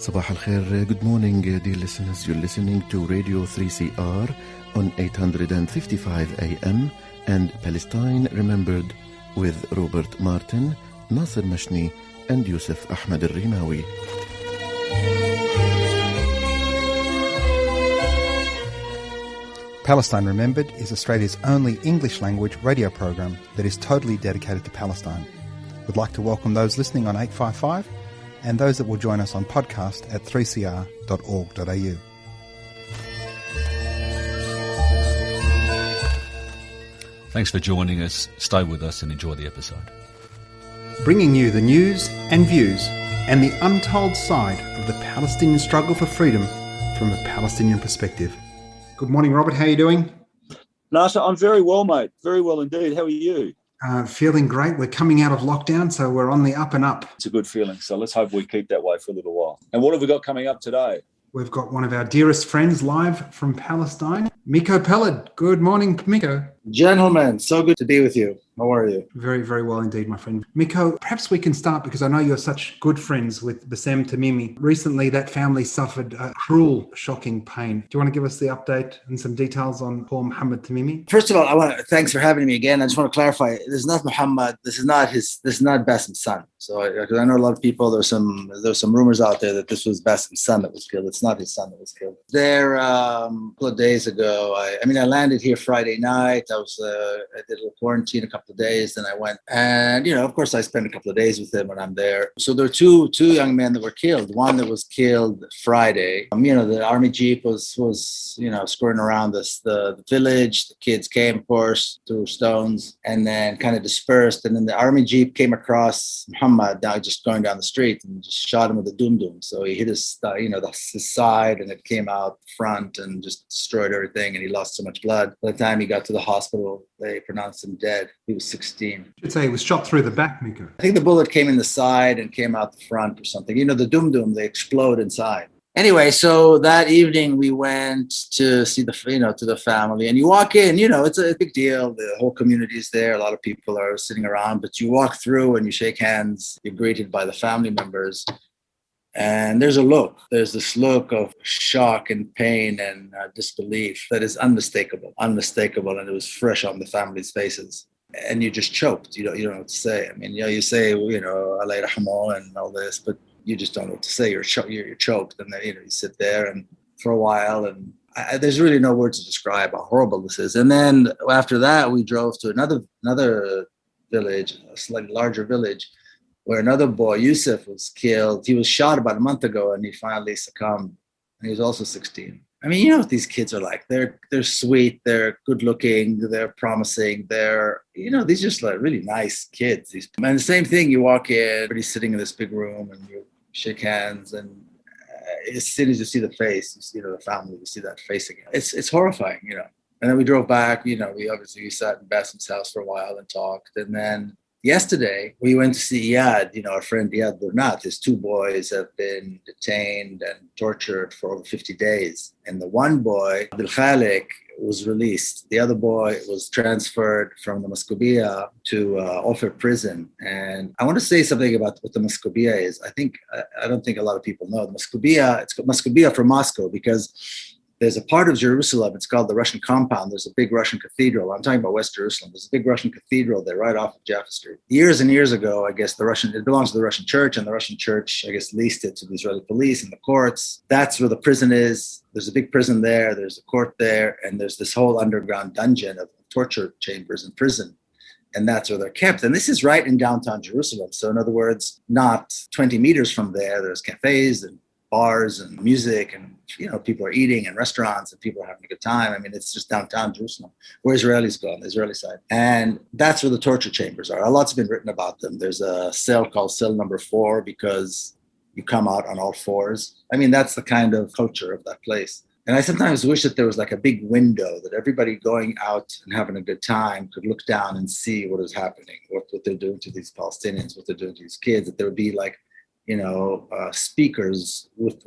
Sabah al-Khair, good morning, dear listeners. You're listening to Radio 3CR on 855 AM and Palestine Remembered with Robert Martin, Nasser Mashni, and Yusuf Ahmed al-Rimawi. Palestine Remembered is Australia's only English-language radio program that is totally dedicated to Palestine. We'd like to welcome those listening on 855 and those that will join us on podcast at 3cr.org.au. Thanks for joining us. Stay with us and enjoy the episode. Bringing you the news and views and the untold side of the Palestinian struggle for freedom from a Palestinian perspective. Good morning, Robert. How are you doing? Nasser, I'm very well, mate. Very well indeed. How are you? Feeling great. We're coming out of lockdown, so we're on the up and up. It's a good feeling. So let's hope we keep that way for a little while. And what have we got coming up today? We've got one of our dearest friends live from Palestine, Miko Peled. Good morning, Miko. Gentlemen, so good to be with you. How are you? Very, very well indeed, my friend. Miko, perhaps we can start because I know you're such good friends with Bassem Tamimi. Recently, that family suffered a cruel, shocking pain. Do you want to give us the update and some details on poor Mohammed Tamimi? First of all, thanks for having me again. I just want to clarify, this is not Muhammad. This is not Bassem's son. So I know a lot of people, there's some rumors out there that this was Bassem's son that was killed. It's not his son that was killed. There, a couple of days ago, I landed here Friday night. I did a little quarantine a couple of days, then I went, and of course I spent a couple of days with him when I'm there. So there were two young men that were killed. One that was killed Friday. The army jeep was skirting around the village. The kids came, of course, threw stones, and then kind of dispersed. And then the army jeep came across Muhammad, now just going down the street, and just shot him with a dum-dum. So he hit his side, and it came out front and just destroyed everything. And he lost so much blood. By the time he got to the hospital, they pronounced him dead. He was 16. You'd say he was shot through the back, Miko. I think the bullet came in the side and came out the front or something. The dum-dum, they explode inside. Anyway, so that evening we went to see to the family, and you walk in, it's a big deal. The whole community is there. A lot of people are sitting around, but you walk through and you shake hands. You're greeted by the family members. And there's this look of shock and pain and disbelief that is unmistakable, and it was fresh on the family's faces. And you just choked. You don't know what to say. You say, Allah yarhamu and all this, but you just don't know what to say. You're choked, and then you sit there and for a while, and there's really no words to describe how horrible this is. And then after that, we drove to another village, a slightly larger village, where another boy, Yusuf, was killed. He was shot about a month ago, and he finally succumbed. And he was also 16. You know what these kids are like. They're sweet, they're good looking, they're promising, they're these just like really nice kids. And the same thing, you walk in, everybody's sitting in this big room, and you shake hands, and as soon as you see the face, you see the family, you see that face again. It's horrifying, And then we drove back. We sat in Bassem's house for a while and talked, and then yesterday, we went to see Iyad, our friend Iyad Burnat. His two boys have been detained and tortured for over 50 days. And the one boy, Abdul Khalik, was released. The other boy was transferred from the Muscovia to Ofer prison. And I want to say something about what the Muscovia is. I don't think a lot of people know. It's called Muscovia for Moscow because there's a part of Jerusalem, it's called the Russian compound. There's a big Russian cathedral. I'm talking about West Jerusalem. There's a big Russian cathedral there right off of Jaffa Street. Years and years ago, I guess it belongs to the Russian church, and the Russian church, I guess, leased it to the Israeli police and the courts. That's where the prison is. There's a big prison there. There's a court there. And there's this whole underground dungeon of torture chambers and prison. And that's where they're kept. And this is right in downtown Jerusalem. So in other words, not 20 meters from there, there's cafes and bars and music, and people are eating, and restaurants, and people are having a good time. It's just downtown Jerusalem, where Israelis go on the Israeli side. And that's where the torture chambers are. A lot's been written about them. There's a cell called cell number 4 because you come out on all fours. That's the kind of culture of that place. And I sometimes wish that there was like a big window that everybody going out and having a good time could look down and see what is happening, what they're doing to these Palestinians, what they're doing to these kids, that there would be like, speakers with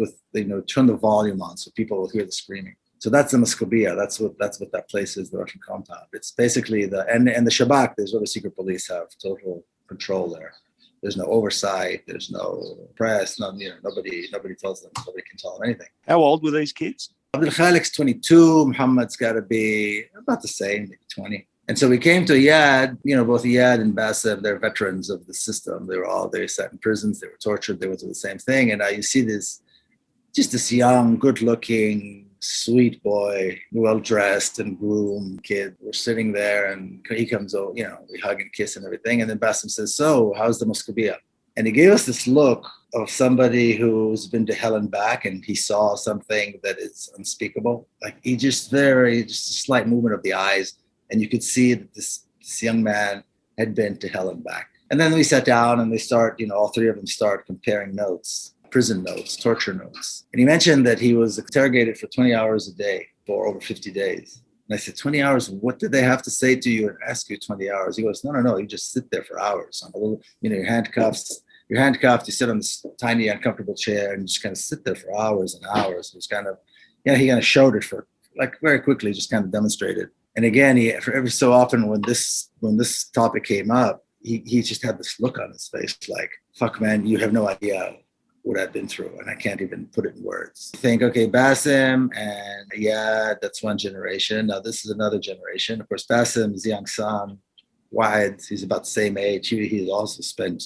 turn the volume on so people will hear the screaming. So that's the Muscovia. That's what that place is, the Russian compound. It's basically and the Shabak, the Israeli secret police have total control there. There's no oversight. There's no press. Nobody tells them. Nobody can tell them anything. How old were these kids? Abdul Khaliq's 22. Muhammad's got to be about the same, maybe 20. And so we came to Iyad. Both Iyad and Bassem, they're veterans of the system. They sat in prisons. They were tortured. They went through the same thing. And you see this young, good-looking, sweet boy, well-dressed and groomed kid. We're sitting there, and he comes over. We hug and kiss and everything. And then Bassem says, "So, how's the Muscabiyah?" And he gave us this look of somebody who's been to hell and back, and he saw something that is unspeakable. Like just a slight movement of the eyes, and you could see that this young man had been to hell and back. And then we sat down, and they start, all three of them start comparing notes, prison notes, torture notes. And he mentioned that he was interrogated for 20 hours a day for over 50 days. And I said, 20 hours, what did they have to say to you and ask you 20 hours? He goes, no, you just sit there for hours on a little, you're handcuffed, you sit on this tiny, uncomfortable chair and just kind of sit there for hours and hours. It was kind of, he kind of showed it for, very quickly, just kind of demonstrated. And again, every so often when this topic came up, he just had this look on his face like, fuck, man, you have no idea what I've been through, and I can't even put it in words. You think, okay, Bassem and that's one generation. Now this is another generation. Of course, Bassem's young son, Wahed, he's about the same age. He's also spent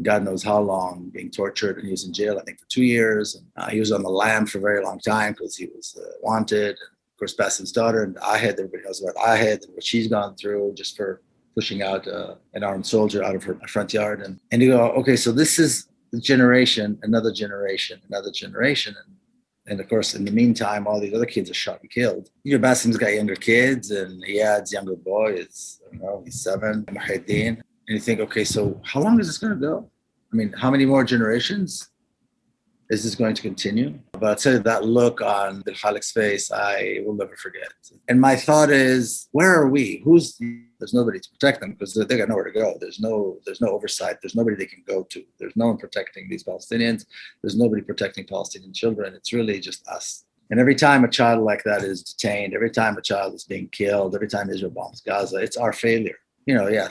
God knows how long being tortured, and he was in jail, I think, for 2 years. And he was on the lam for a very long time because he was wanted. And of course, Bassem's daughter and Ahed, everybody knows about Ahed and what she's gone through just for pushing out an armed soldier out of her front yard. And you go, okay, so this is the generation, another generation. And of course, in the meantime, all these other kids are shot and killed. Bassem's got younger kids, and Iyad's younger boy is, he's 7, Muhyiddin. And you think, okay, so how long is this going to go? I mean, how many more generations is this going to continue? But I'll tell you, that look on Abdul Khaliq's face, I will never forget. And my thought is, where are we? There's nobody to protect them because they got nowhere to go. There's no oversight. There's nobody they can go to. There's no one protecting these Palestinians. There's nobody protecting Palestinian children. It's really just us. And every time a child like that is detained, every time a child is being killed, every time Israel bombs Gaza, it's our failure.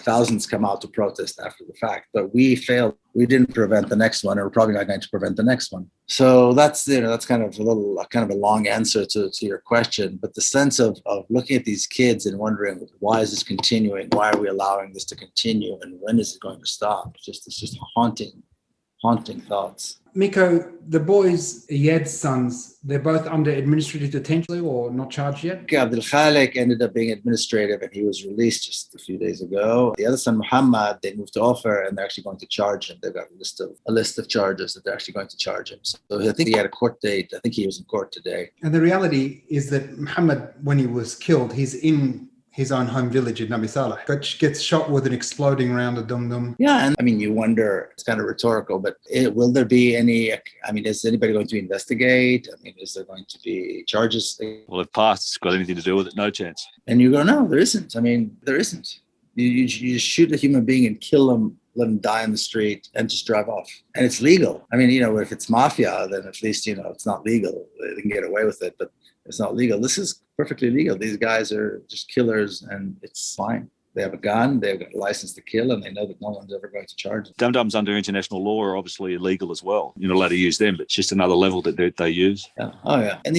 Thousands come out to protest after the fact, but we failed. We didn't prevent the next one, and we're probably not going to prevent the next one. So that's kind of a long answer to your question. But the sense of looking at these kids and wondering, why is this continuing? Why are we allowing this to continue? And when is it going to stop? It's just haunting thoughts. Miko, the boys, Iyad's sons, they're both under administrative detention or not charged yet? Abdul Khaliq ended up being administrative, and he was released just a few days ago. The other son, Muhammad, they moved to Ofer, and they're actually going to charge him. They've got a list of charges that they're actually going to charge him. So I think he had a court date. I think he was in court today. And the reality is that Muhammad, when he was killed, he's in his own home village in Nabi Saleh, but gets shot with an exploding round of dum-dum. Yeah, and you wonder, it's kind of rhetorical, but will there be any, is anybody going to investigate? Is there going to be charges? Well, if past's got anything to do with it, no chance. And you go, no, there isn't. There isn't. You shoot a human being and kill him, let him die on the street, and just drive off. And it's legal. If it's mafia, then at least, it's not legal. They can get away with it, but it's not legal. This is perfectly legal. These guys are just killers, and it's fine. They have a gun, they've got a license to kill, and they know that no one's ever going to charge them. Dum-dums under international law are obviously illegal as well. You're not allowed to use them, but it's just another level that they use. Yeah. Oh, yeah. And,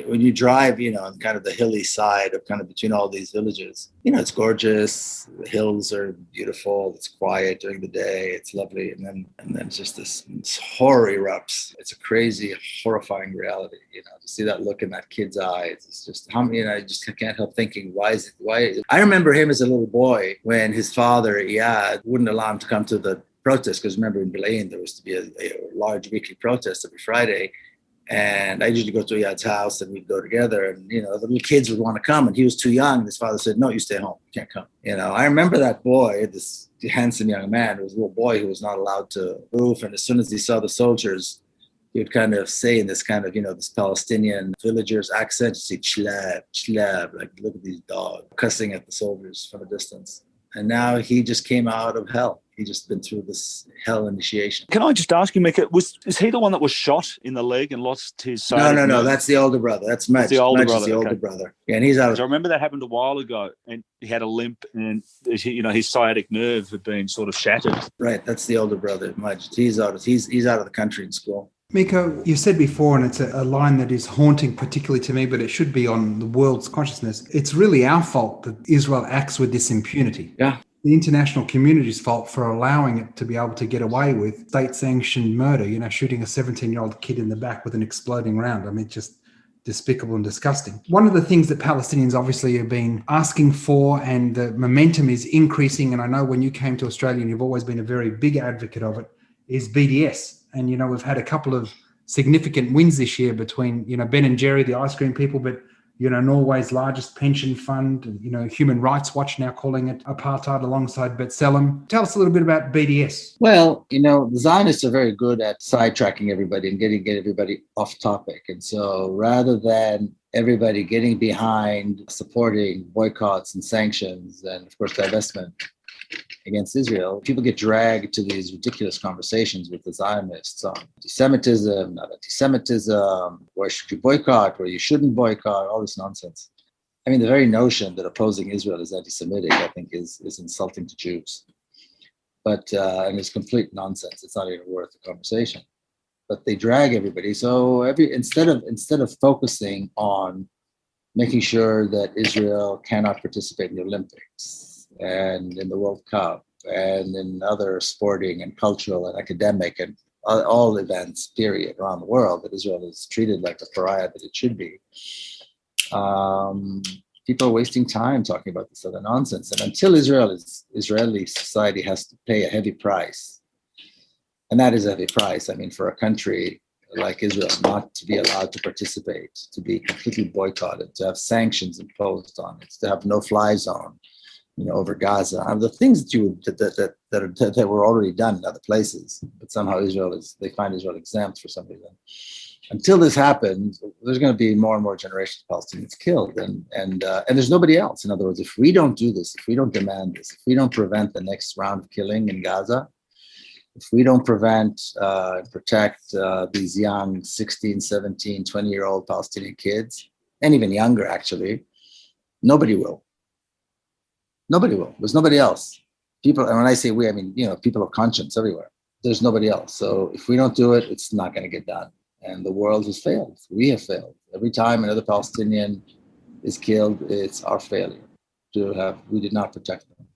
when you drive, on kind of the hilly side of kind of between all these villages, it's gorgeous. The hills are beautiful. It's quiet during the day. It's lovely. And then just this horror erupts. It's a crazy, horrifying reality, to see that look in that kid's eyes. It's just, I just can't help thinking, why? I remember him as a little boy when his father, Iyad, wouldn't allow him to come to the protest, because remember in Belaine there was to be a large weekly protest every Friday, and I usually go to Iyad's house and we'd go together, and the little kids would want to come, and he was too young, and his father said, no, you stay home, you can't come. I remember that boy, this handsome young man, who was a little boy who was not allowed to move, and as soon as he saw the soldiers, he would kind of say in this kind of, this Palestinian villager's accent, say, chlab, look at these dogs, cussing at the soldiers from a distance. And now he just came out of hell. He just been through this hell initiation. Can I just ask you, Miko, is he the one that was shot in the leg and lost his No. nerve? That's the older brother. That's Mudge. The older Mudge brother. is the older brother. Yeah, and he's out. I remember that happened a while ago, and he had a limp, and his sciatic nerve had been sort of shattered. Right, that's the older brother, Mudge. He's out of the country in school. Miko, you said before, and it's a line that is haunting particularly to me, but it should be on the world's consciousness. It's really our fault that Israel acts with this impunity. Yeah. The international community's fault for allowing it to be able to get away with state-sanctioned murder, shooting a 17-year-old kid in the back with an exploding round. I mean, just despicable and disgusting. One of the things that Palestinians obviously have been asking for, and the momentum is increasing, and I know when you came to Australia and you've always been a very big advocate of it, is BDS. And, we've had a couple of significant wins this year between, Ben and Jerry, the ice cream people, but, Norway's largest pension fund, Human Rights Watch now calling it apartheid alongside B'Tselem. Tell us a little bit about BDS. Well, the Zionists are very good at sidetracking everybody and getting everybody off topic. And so rather than everybody getting behind supporting boycotts and sanctions and, of course, divestment against Israel, people get dragged to these ridiculous conversations with the Zionists on anti-Semitism, not anti-Semitism, where should you boycott, where you shouldn't boycott, all this nonsense. I mean, the very notion that opposing Israel is anti-Semitic, I think, is insulting to Jews. But and it's complete nonsense. It's not even worth the conversation. But they drag everybody. So instead of focusing on making sure that Israel cannot participate in the Olympics and in the World Cup and in other sporting and cultural and academic and all events, period, around the world, that Israel is treated like the pariah that it should be. People are wasting time talking about this other nonsense. And until Israeli society has to pay a heavy price, and that is a heavy price. I mean, for a country like Israel not to be allowed to participate, to be completely boycotted, to have sanctions imposed on it, to have no-fly zone, over Gaza. The things that were already done in other places, but somehow they find Israel exempt for some reason. Until this happens, there's going to be more and more generations of Palestinians killed, and there's nobody else. In other words, if we don't do this, if we don't demand this, if we don't prevent the next round of killing in Gaza, if we don't protect these young 16, 17, 20-year-old Palestinian kids, and even younger, actually, nobody will. Nobody will. There's nobody else. People, and when I say we, I mean, people of conscience everywhere. There's nobody else. So if we don't do it, it's not going to get done. And the world has failed. We have failed. Every time another Palestinian is killed, it's our failure we did not protect them.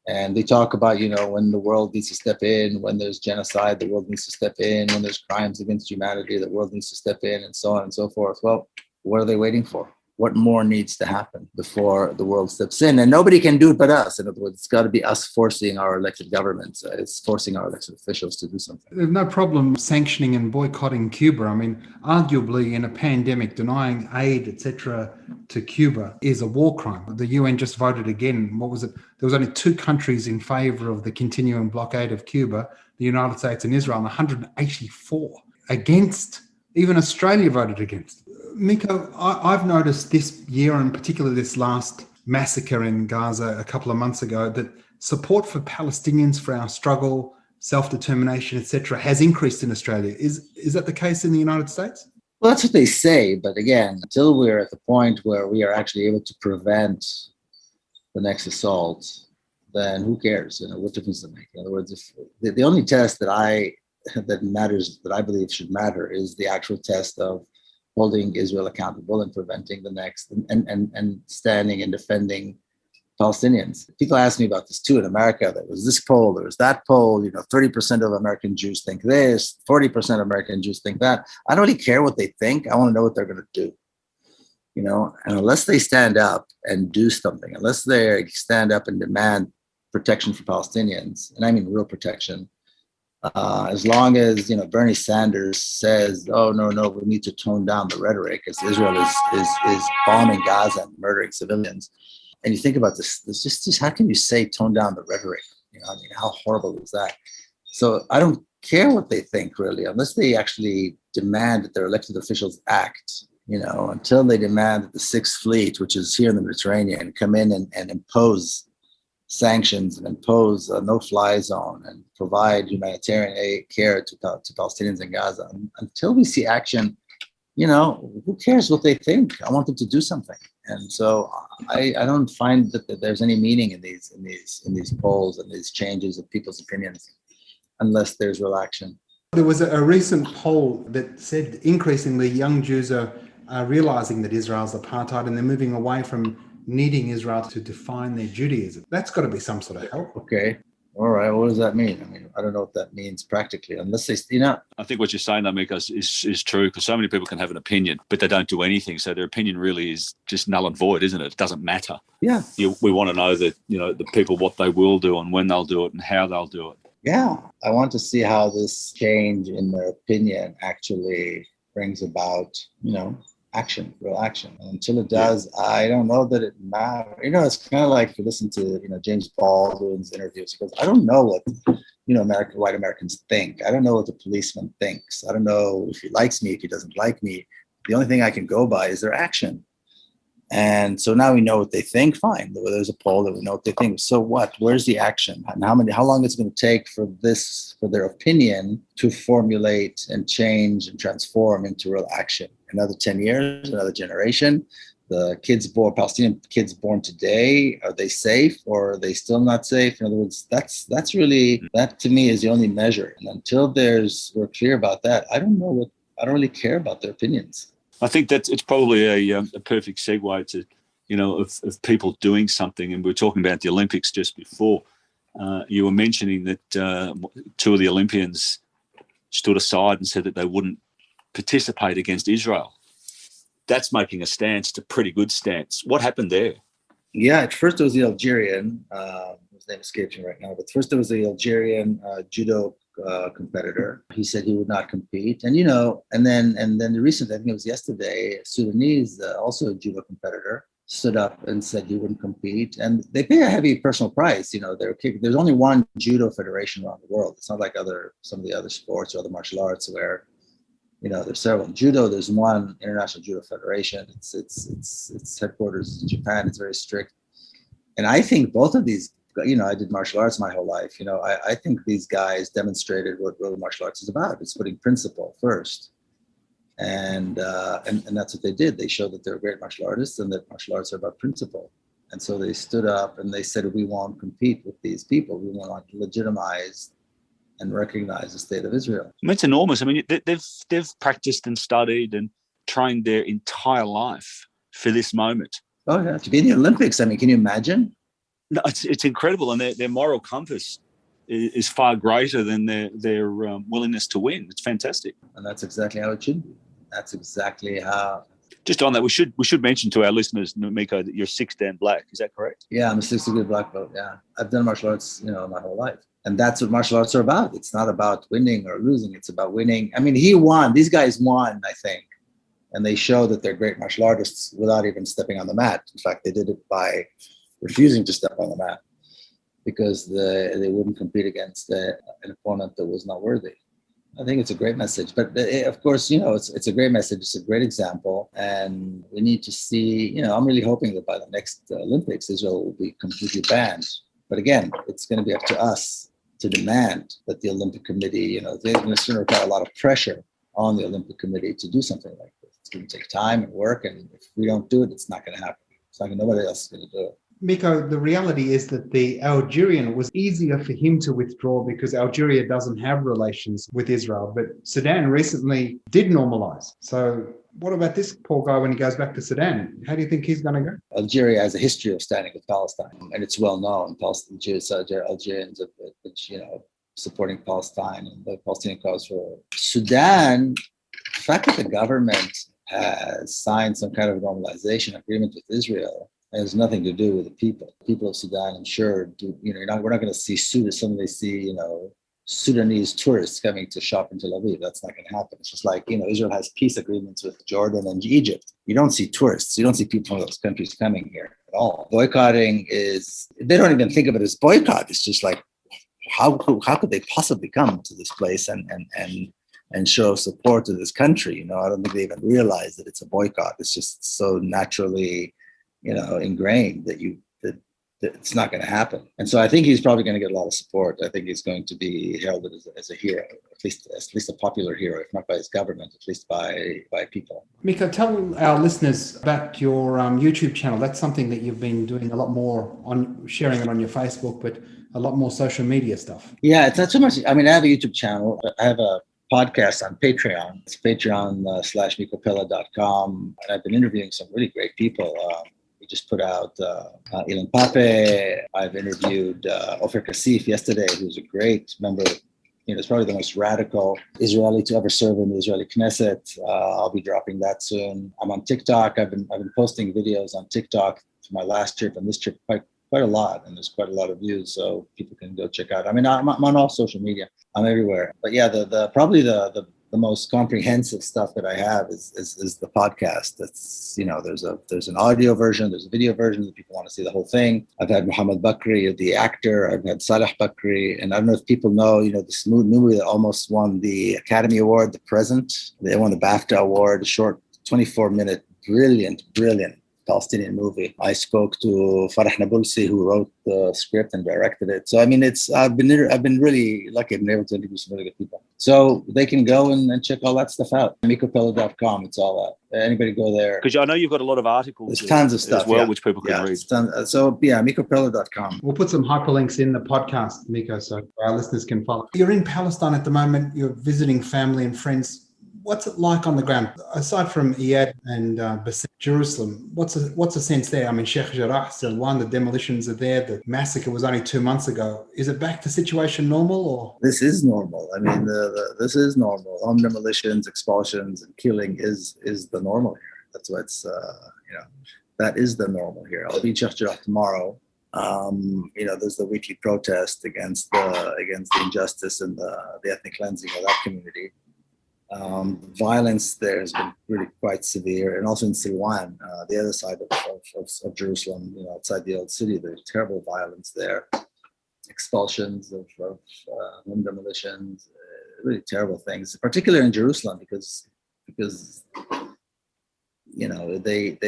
And they talk about, when the world needs to step in, when there's genocide, the world needs to step in, when there's crimes against humanity, the world needs to step in, and so on and so forth. Well, what are they waiting for? What more needs to happen before the world steps in? And nobody can do it but us. In other words, it's got to be us forcing our elected governments. It's forcing our elected officials to do something. There's no problem sanctioning and boycotting Cuba. I mean, arguably in a pandemic, denying aid, etc., to Cuba is a war crime. The UN just voted again. What was it? There was only 2 countries in favor of the continuing blockade of Cuba, the United States and Israel, and 184 against. Even Australia voted against. Miko, I've noticed this year, and particularly this last massacre in Gaza a couple of months ago, that support for Palestinians, for our struggle, self-determination, etc., has increased in Australia. Is that the case in the United States? Well, that's what they say. But again, until we're at the point where we are actually able to prevent the next assault, then who cares? What difference does it make? In other words, if the only test that matters, that I believe should matter, is the actual test of holding Israel accountable and preventing the next, and standing and defending Palestinians. People ask me about this too in America. There was this poll, there was that poll, 30% of American Jews think this, 40% of American Jews think that. I don't really care what they think. I want to know what they're going to do. And unless they stand up and do something, unless they stand up and demand protection for Palestinians, and I mean real protection, as long as Bernie Sanders says, "Oh no, we need to tone down the rhetoric," as Israel is bombing Gaza and murdering civilians, and you think about this just how can you say tone down the rhetoric? How horrible is that? So I don't care what they think really, unless they actually demand that their elected officials act. Until they demand that the Sixth Fleet, which is here in the Mediterranean, come in and impose sanctions and impose a no-fly zone and provide humanitarian aid care to Palestinians in Gaza. Until we see action, who cares what they think? I want them to do something. And so I don't find that there's any meaning in these polls and these changes of people's opinions unless there's real action. There was a recent poll that said increasingly young Jews are realizing that Israel's apartheid and they're moving away from needing Israel to define their Judaism. That's got to be some sort of help. Okay. All right. What does that mean? I mean, I don't know what that means practically, unless they, I think what you're saying, though, Miko, is true, because so many people can have an opinion, but they don't do anything. So their opinion really is just null and void, isn't it? It doesn't matter. Yeah. We want to know that, the people, what they will do and when they'll do it and how they'll do it. Yeah. I want to see how this change in their opinion actually brings about, action, real action. And until it does, I don't know that it matters. It's kind of like if you listen to, James Baldwin's interviews, he goes, I don't know what, white Americans think. I don't know what the policeman thinks. I don't know if he likes me, if he doesn't like me. The only thing I can go by is their action. And so now we know what they think. Fine. There's a poll that we know what they think. So what? Where's the action? And how long is it going to take for their opinion to formulate and change and transform into real action? Another 10 years, another generation. The Palestinian kids born today, are they safe or are they still not safe? In other words, that to me is the only measure. And until we're clear about that, I don't really care about their opinions. I think that it's probably a perfect segue to, of people doing something. And we were talking about the Olympics just before. You were mentioning that two of the Olympians stood aside and said that they wouldn't participate against Israel. That's making a stance. It's a pretty good stance. What happened there? Yeah, at first it was the Algerian, his name escapes me right now, but first it was the Algerian judo competitor. He said he would not compete. And, and then the recent, I think it was yesterday, a Sudanese, also a judo competitor, stood up and said he wouldn't compete. And they pay a heavy personal price. There's only one judo federation around the world. It's not like some of the other sports or other martial arts where, there's several. Judo, there's one International Judo Federation. Its headquarters is in Japan. It's very strict. And I think both of these, I did martial arts my whole life. I think these guys demonstrated what real martial arts is about. It's putting principle first. And that's what they did. They showed that they're great martial artists and that martial arts are about principle. And so they stood up and they said, we won't compete with these people. We want to legitimize and recognize the state of Israel. I mean, it's enormous. I mean, they've practiced and studied and trained their entire life for this moment. Oh, yeah. To be in the Olympics, I mean, can you imagine? No, it's incredible. And their moral compass is far greater than their willingness to win. It's fantastic. And that's exactly how it should be. That's exactly how. Just on that, we should mention to our listeners, Miko, that you're 6th Dan black. Is that correct? Yeah, I'm a 6th degree black belt. Yeah. I've done martial arts, my whole life. And that's what martial arts are about. It's not about winning or losing. It's about winning. I mean, he won. These guys won, I think. And they show that they're great martial artists without even stepping on the mat. In fact, they did it by refusing to step on the mat because they wouldn't compete against an opponent that was not worthy. I think it's a great message. But of course, it's a great message. It's a great example. And we need to see, I'm really hoping that by the next Olympics, Israel will be completely banned. But again, it's going to be up to us to demand that the Olympic Committee, they're going to require a lot of pressure on the Olympic Committee to do something like this. It's going to take time and work. And if we don't do it, it's not going to happen. Nobody else is going to do it. Miko, the reality is that the Algerian was easier for him to withdraw because Algeria doesn't have relations with Israel, but Sudan recently did normalize. So what about this poor guy when he goes back to Sudan? How do you think he's going to go? Algeria has a history of standing with Palestine, and it's well known. Algerians have been, supporting Palestine and the Palestinian cause for Sudan. The fact that the government has signed some kind of normalization agreement with Israel has nothing to do with the people. The people of Sudan, I'm sure, we're not going to see suddenly see, Sudanese tourists coming to shop in Tel Aviv. That's not going to happen. It's just like, Israel has peace agreements with Jordan and Egypt. You don't see tourists. You don't see people from those countries coming here at all. Boycotting they don't even think of it as boycott. It's just like, how could they possibly come to this place and show support to this country? I don't think they even realize that it's a boycott. It's just so naturally, ingrained that it's not going to happen. And so I think he's probably going to get a lot of support. I think he's going to be heralded as a hero, at least a popular hero, if not by his government, at least by people. Miko, tell our listeners about your YouTube channel. That's something that you've been doing a lot more on, sharing it on your Facebook, but a lot more social media stuff. Yeah, it's not so much. I mean, I have a YouTube channel. I have a podcast on Patreon. It's patreon.com. And I've been interviewing some really great people. We just put out Ilan Pape. I've interviewed Ofer Kassif yesterday, who's a great member. It's probably the most radical Israeli to ever serve in the Israeli Knesset. I'll be dropping that soon. I'm on TikTok. I've been posting videos on TikTok for my last trip and this trip quite a lot, and there's quite a lot of views, so people can go check out. I mean, I'm on all social media. I'm everywhere. But yeah, probably the most comprehensive stuff that I have is the podcast. That's, there's an audio version, there's a video version if people want to see the whole thing. I've had Muhammad Bakri, the actor. I've had Saleh Bakri, and I don't know if people know, this movie that almost won the Academy Award, The Present. They won the BAFTA Award, a short 24-minute, brilliant Palestinian movie. I spoke to Farah Nabulsi, who wrote the script and directed it. So I mean, I've been really lucky. I've been able to interview some really good people. So they can go and check all that stuff out. MikoPeled.com. It's all out. Anybody go there? Because I know you've got a lot of articles. There's tons of stuff as well, which people can read. So yeah, MikoPeled.com. We'll put some hyperlinks in the podcast, Miko, so our listeners can follow. You're in Palestine at the moment. You're visiting family and friends. What's it like on the ground? Aside from Iyad and Jerusalem, what's a sense there? I mean, Sheikh Jarrah, Silwan, the demolitions are there. The massacre was only 2 months ago. Is it back to situation normal, or? This is normal. I mean, this is normal. Home demolitions, expulsions, and killing is the normal here. That's what's that is the normal here. I'll be in Sheikh Jarrah tomorrow. There's the weekly protest against the injustice and the ethnic cleansing of that community. Violence there has been really quite severe, and also in Silwan, the other side of Jerusalem, outside the old city, there's terrible violence there, expulsions of home demolitions, really terrible things, particularly in Jerusalem, because they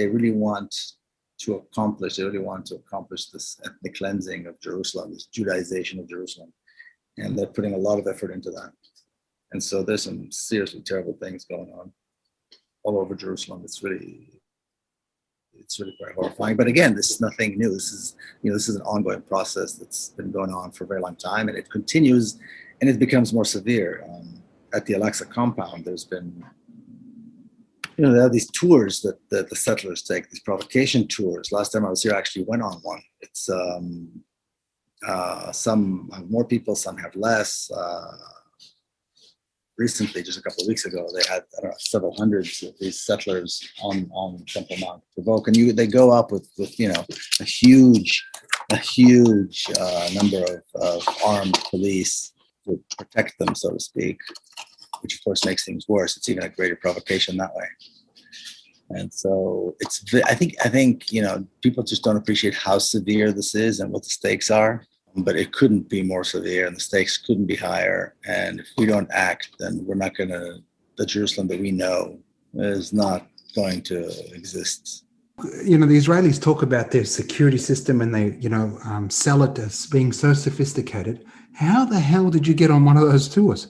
really want to accomplish this ethnic cleansing of Jerusalem, this Judaization of Jerusalem, and they're putting a lot of effort into that. And so there's some seriously terrible things going on all over Jerusalem. It's really quite horrifying. But again, this is nothing new. This is an ongoing process that's been going on for a very long time, and it continues, and it becomes more severe. At the Al-Aqsa compound, there's been, there are these tours that the settlers take, these provocation tours. Last time I was here, I actually went on one. It's some have more people, some have less. Recently, just a couple of weeks ago, they had several hundreds of these settlers on Temple Mount to provoke, and they go up with a huge number of armed police to protect them, so to speak, which of course makes things worse. It's even a greater provocation that way. And so I think people just don't appreciate how severe this is and what the stakes are. But it couldn't be more severe, and the stakes couldn't be higher. And if we don't act, then the Jerusalem that we know is not going to exist. The Israelis talk about their security system, and they, sell it as being so sophisticated. How the hell did you get on one of those tours?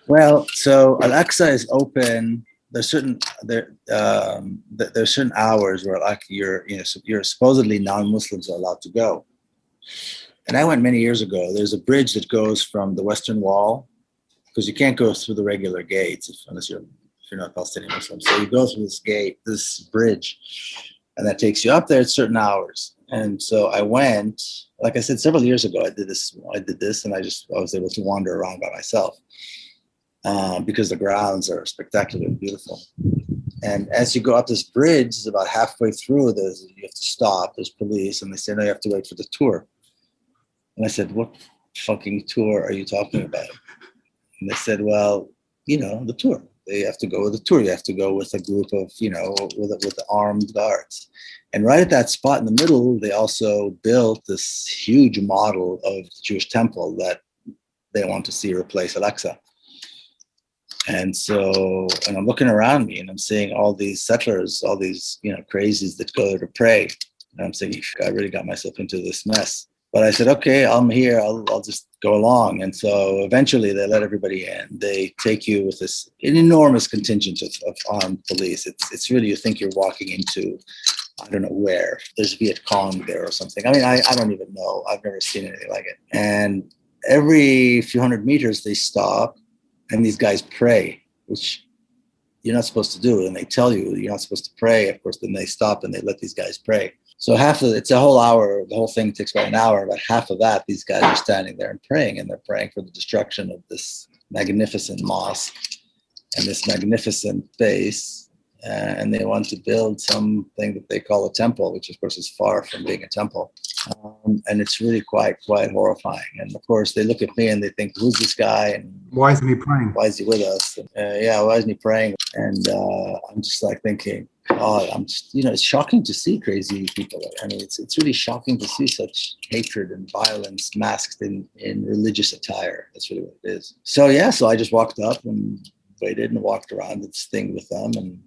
Well, so Al-Aqsa is open. There's certain hours where you're supposedly non-Muslims are allowed to go. And I went many years ago. There's a bridge that goes from the Western Wall, because you can't go through the regular gates unless you're not Palestinian Muslim. So you go through this bridge, and that takes you up there at certain hours. And so I went, like I said, several years ago. I did this, and I was able to wander around by myself. Because the grounds are spectacularly beautiful. And as you go up this bridge, it's about halfway through, you have to stop, there's police, and they say, no, you have to wait for the tour. And I said, what fucking tour are you talking about? And they said, well, the tour. They have to go with the tour. You have to go with a group of, with the armed guards. And right at that spot in the middle, they also built this huge model of the Jewish temple that they want to see replace Al-Aqsa. And I'm looking around me, and I'm seeing all these settlers, all these, crazies that go there to pray. And I'm thinking, I really got myself into this mess. But I said, okay, I'm here. I'll just go along. And so eventually they let everybody in. They take you with an enormous contingent of armed police. It's really, you think you're walking into, I don't know where. There's Viet Cong there or something. I mean, I don't even know. I've never seen anything like it. And every few hundred meters they stop and these guys pray, which you're not supposed to do. And they tell you you're not supposed to pray. Of course, then they stop and they let these guys pray. So it's a whole hour. The whole thing takes about an hour. About half of that, these guys are standing there and praying, and they're praying for the destruction of this magnificent mosque and this magnificent base. And they want to build something that they call a temple, which of course is far from being a temple. And it's really quite horrifying. And of course, they look at me and they think, who's this guy? And why isn't he praying? Why is he with us? Why isn't he praying? And I'm just like thinking, God, I'm just, it's shocking to see crazy people. I mean, it's really shocking to see such hatred and violence masked in religious attire. That's really what it is. So I just walked up and waited and walked around this thing with them, and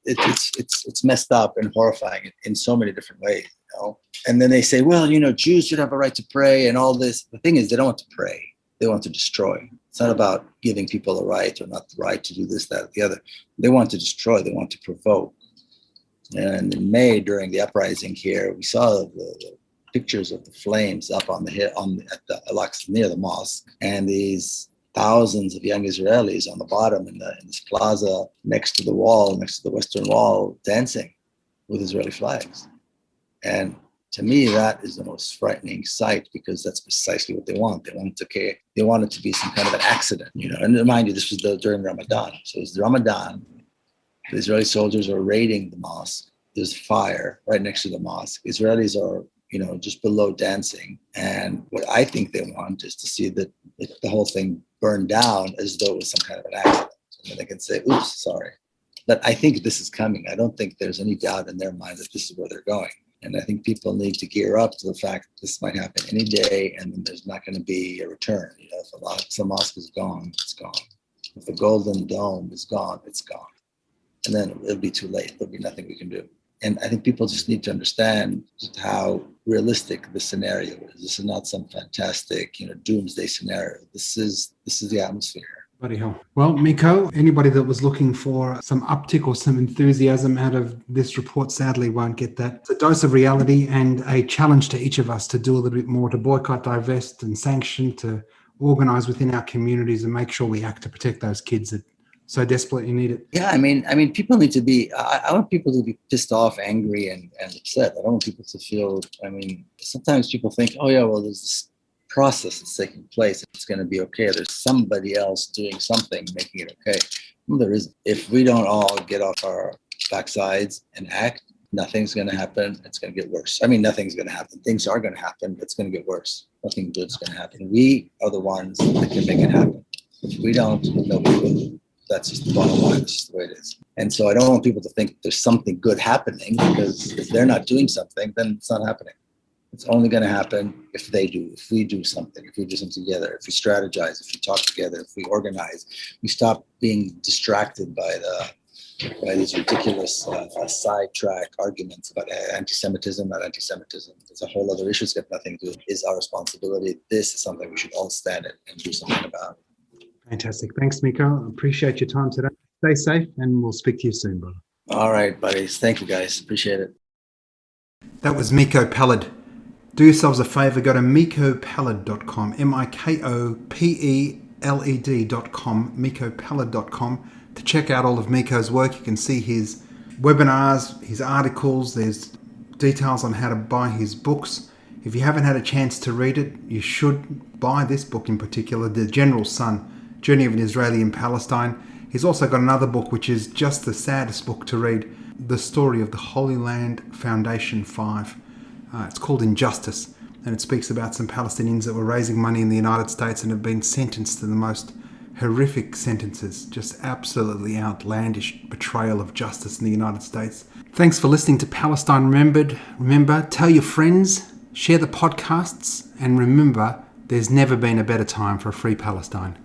it's messed up and horrifying in so many different ways, And then they say, well, Jews should have a right to pray and all this. The thing is, they don't want to pray; they want to destroy. It's not about giving people a right or not the right to do this, that, or the other. They want to destroy. They want to provoke. And in May, during the uprising here, we saw the pictures of the flames up on the hill at the Al-Aqsa near the mosque, and these thousands of young Israelis on the bottom in this plaza next to the Western Wall, dancing with Israeli flags. And to me, that is the most frightening sight, because that's precisely what they want. They want it to be some kind of an accident, And mind you, this was during Ramadan. So it's Ramadan. The Israeli soldiers are raiding the mosque. There's fire right next to the mosque. Israelis are just below dancing. And what I think they want is to see the whole thing burn down as though it was some kind of an accident. And then they can say, oops, sorry. But I think this is coming. I don't think there's any doubt in their mind that this is where they're going. And I think people need to gear up to the fact that this might happen any day, and then there's not going to be a return. If the mosque is gone, it's gone. If the Golden Dome is gone, it's gone. And then it'll be too late. There'll be nothing we can do. And I think people just need to understand just how realistic the scenario is. This is not some fantastic, doomsday scenario. This is the atmosphere. Bloody hell. Well, Miko, anybody that was looking for some uptick or some enthusiasm out of this report sadly won't get that. It's a dose of reality and a challenge to each of us to do a little bit more, to boycott, divest and sanction, to organise within our communities and make sure we act to protect those kids that so desperately need it. Yeah, I mean, people need to be, I want people to be pissed off, angry and upset. I don't want people to feel, sometimes people think, oh yeah, well, there's this process that's taking place. It's going to be okay. There's somebody else doing something, making it okay. Well, there isn't. If we don't all get off our backsides and act, nothing's going to happen. It's going to get worse. Nothing's going to happen. Things are going to happen, but it's going to get worse. Nothing good's going to happen. We are the ones that can make it happen. If we don't, nobody will. That's just the bottom line. That's just the way it is. And so I don't want people to think there's something good happening, because if they're not doing something, then it's not happening. It's only going to happen if they do, if we do something, if we do something together, if we strategize, if we talk together, if we organize, we stop being distracted by these ridiculous sidetrack arguments about anti-Semitism, not anti-Semitism. It's a whole other issue. It's got nothing to do with it. It's our responsibility. This is something we should all stand in and do something about. Fantastic. Thanks, Miko. Appreciate your time today. Stay safe, and we'll speak to you soon, brother. All right, buddies. Thank you, guys. Appreciate it. That was Miko Peled. Do yourselves a favor, go to mikopeled.com, mikopeled.com, mikopeled.com, to check out all of Miko's work. You can see his webinars, his articles. There's details on how to buy his books. If you haven't had a chance to read it, you should buy this book in particular, The General's Son, Journey of an Israeli in Palestine. He's also got another book, which is just the saddest book to read, The Story of the Holy Land Foundation 5. It's called Injustice, and it speaks about some Palestinians that were raising money in the United States and have been sentenced to the most horrific sentences, just absolutely outlandish betrayal of justice in the United States. Thanks for listening to Palestine Remembered. Remember, tell your friends, share the podcasts, and remember, there's never been a better time for a free Palestine.